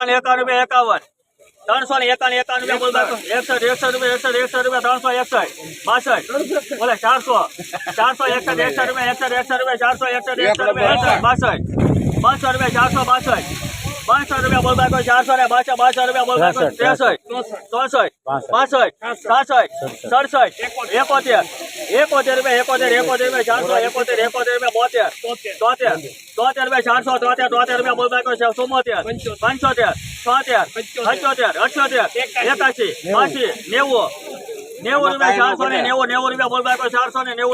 51 રૂપિયા 51 351 બોલ 61 રૂપિયા 61 રૂપિયા 361 બોલે 400 461 રૂપિયા 61 રૂપિયા 461 રૂપિયા 62 રૂપિયા 462 500 રૂપિયા બોલ 400 ને 62 રૂપિયા બોલ 63 64 65 66 67 71 રૂપિયા 71 રૂપિયા 471 રૂપિયા 73 રૂપિયા બોલ 74 75 77 78 81 90 રૂપિયા 490 રૂપિયા બોલ 490 રૂપિયા 490 491 રૂપિયા 491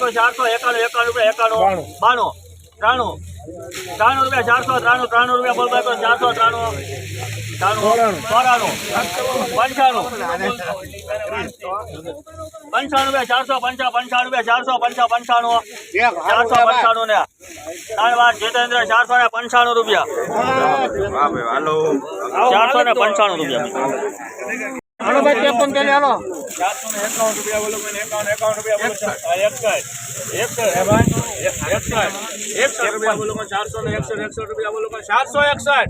બોલ 491 રૂપિયા બોલ 92 93 રૂપિયા 493 રૂપિયા બોલ 493 95 ને 495 રૂપિયા 495 રૂપિયા હાલો ભાઈ 53 કે હાલો 451 રૂપિયા બોલો 51 રૂપિયા બોલો 461 રૂપિયા બોલો 461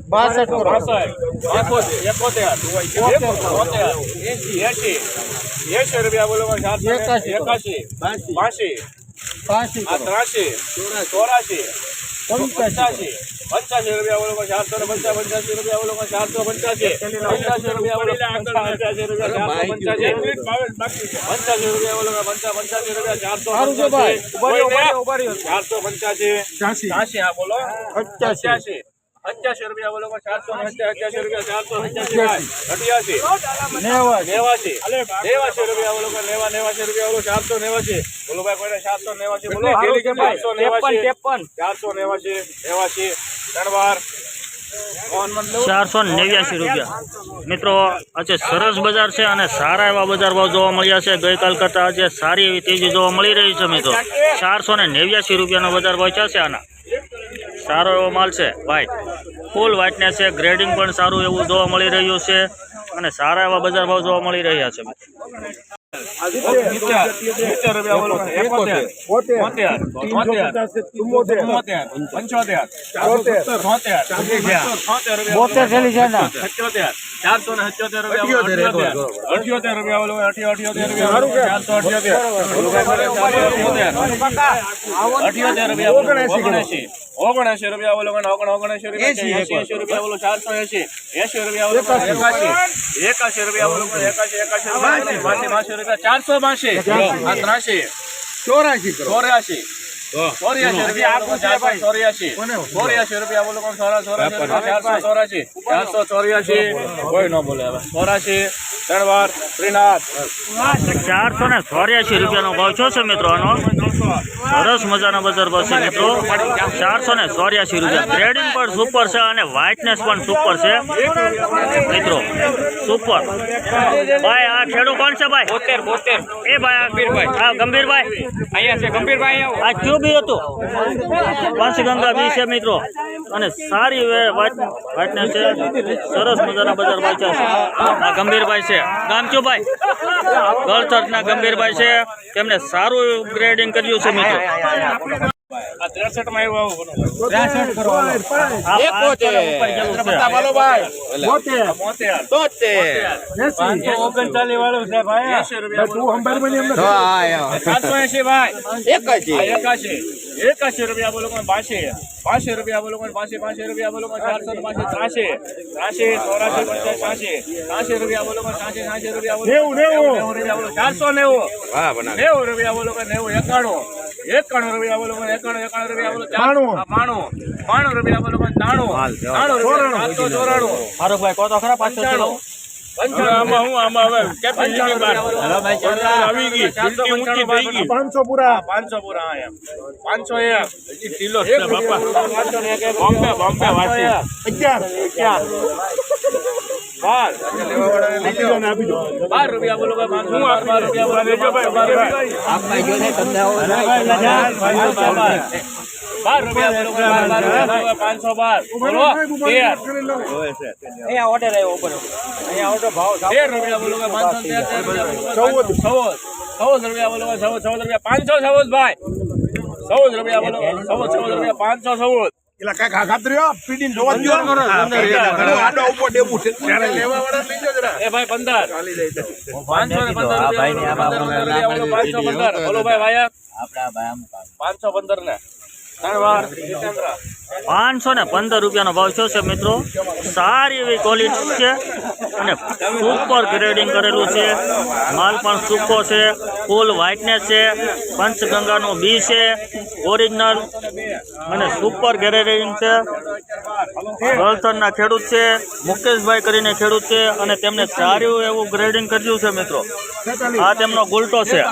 80 રૂપિયા બોલો 481 82 83 84 85 રૂપિયા બોલો 485 રૂપિયા બોલો 485 રૂપિયા બોલો 485 રૂપિયા બોલો 85 રૂપિયા 485 હા બોલો 85 રૂપિયા બોલો 488 રૂપિયા 488 89 રૂપિયા બોલો 89 રૂપિયા બોલો 489 બોલો ભાઈ કોઈને 489 બોલો 489 489 રૂપિયા મિત્રો આજે સરસ બજાર છે અને સારા એવા બજાર ભાવ જોવા મળ્યા છે ગઈકાલ કરતાં આજે સારી એવી તેજી જોવા મળી રહી છે મિત્રો 489 રૂપિયાનો બજાર ભાવ છે આના સારો એવો માલ છે વ્હાઈટ ફૂલ વ્હાઈટનેસ છે ગ્રેડિંગ પણ સારું એવું જોવા મળી રહ્યું છે અને સારા એવા બજાર ભાવ જોવા મળી રહ્યા છે 70 રૂપિયા બોલો 71 કોઈ ન બોલે હવે 484 રૂપિયાનો ભાવ છો છે મિત્રો આનો સરસ મજાના બજાર ભાવ છે મિત્રો 484 રૂપિયા ગ્રેડિંગ પણ સુપર છે અને વ્હાઇટનેસ પણ સુપર છે મિત્રો સુપર ભાઈ આ ખેડૂત કોણ છે ભાઈ 72 એ ભાઈ આ ગંભીરભાઈ અહીંયા છે ગંભીરભાઈ આ ક્યુ બી હતું પંચગંગા બી છે મિત્રો અને સારી વ્હાઇટનેસ છે સરસ મજાના બજાર ભાવ છે આ ગંભીરભાઈ છે ગામ કયું ભાઈ ગળતરના ગંભીરભાઈ છે તેમને સારું ગ્રેડિંગ કર્યું છે મિત્રો 63 માં આવ્યું 63 કરો વાળું છે ભાઈ 80 રૂપિયા તું અંબાર મને એમને 780 ભાઈ 81 રૂપિયા બોલો 82 રૂપિયા બોલો 85 રૂપિયા બોલો 485 83 84 રૂપિયા બોલો 85 રૂપિયા બોલો 490 રૂપિયા બોલો 90 91 રૂપિયા બોલો 91 રૂપિયા બોલો 92 રૂપિયા બોલો 93 ફારૂકભાઈ કહો તો ખરા 500 આમાં હવે કેપેસિટી બાર આવી ગઈ ઊંચી થઈ ગઈ 500 પૂરા 501 કિલો છે બાપા બોમ્બે વાસી 11 12 રૂપિયા બોલો 512 રૂપિયા બોલો 512 બોલો 13 ઓર્ડર આવ્યો ઉપર અહીંયા ઓર્ડર ભાવ 13 રૂપિયા બોલો 513 14 રૂપિયા બોલો 14 રૂપિયા 514 ભાઈ 14 રૂપિયા બોલો 14 રૂપિયા 514 એલા કાંઈક આઘાતર્યો પીડીને જોવા દ્યો. આડો ઉપર ડેબુ છે. ત્યારે લેવાવાળા લઈ જાઓ જરા. એ ભાઈ 15 515 બોલો ભાઈ ભાઈ 515 ને ધન્યવાદ જીતેન્દ્ર 515 રૂપિયાનો ભાવ થયો છે મિત્રો. સારી એવી ક્વોલિટી છે અને સુપર ગ્રેડિંગ કરેલું છે. માલ પણ સૂકો છે, ફૂલ વ્હાઇટનેસ છે, પંચગંગાનું બી છે ઓરિજિનલ અને સુપર ગ્રેડિંગ છે. વલસાડના ખેડૂત છે, મુકેશભાઈ કરીને ખેડૂત છે અને તેમને સારું એવું ગ્રેડિંગ કર્યું છે મિત્રો. આ તેમનો ગુલટો છે. 51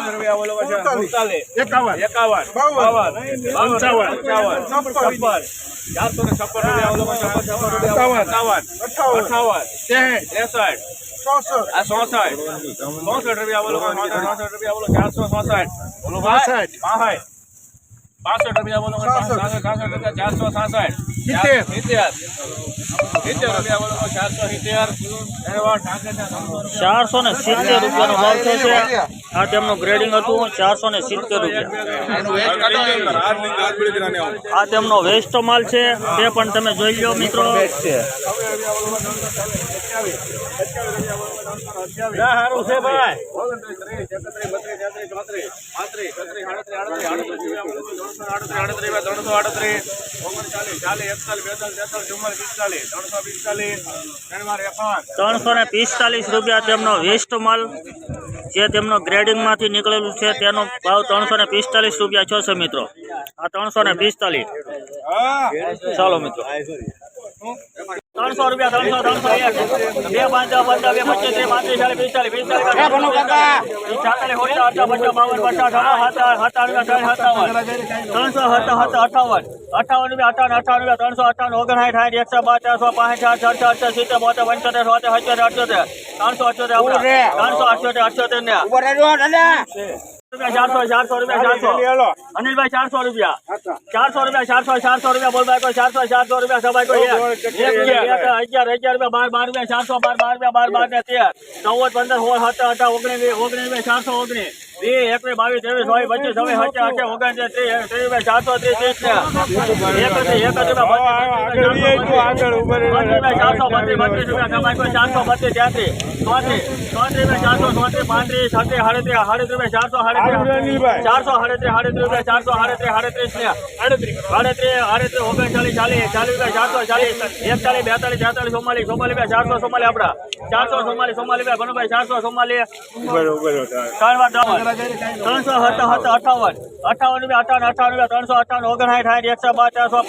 470 રૂપિયાનો ભાવ થયો છે. આ તેમનું ગ્રેડિંગ હતું 470 રૂપિયા. આ તેમનો વેસ્ટ માલ છે તે પણ તમે જોઈ લો મિત્રો. સારું છે ભાઈ રૂપિયા તેમનો વેસ્ટ માલ જે તેમનો ગ્રેડિંગમાંથી નીકળેલું છે તેનો ભાવ 345 રૂપિયા થશે મિત્રો. આ 345. ચાલો મિત્રો 300 રૂપિયા 301 બે 5 15 2 25 35 40 400 રૂપિયા અનિલભાઈ 400 રૂપિયા 400 રૂપિયા બોલ ભાઈ 400 રૂપિયા સભાઈ કોઈ 11 રૂપિયા 12 રૂપિયા 412 12 13 14 15 16 17 18 19 419 20 21 22 23 358 રૂપિયા 58 358 59 60 152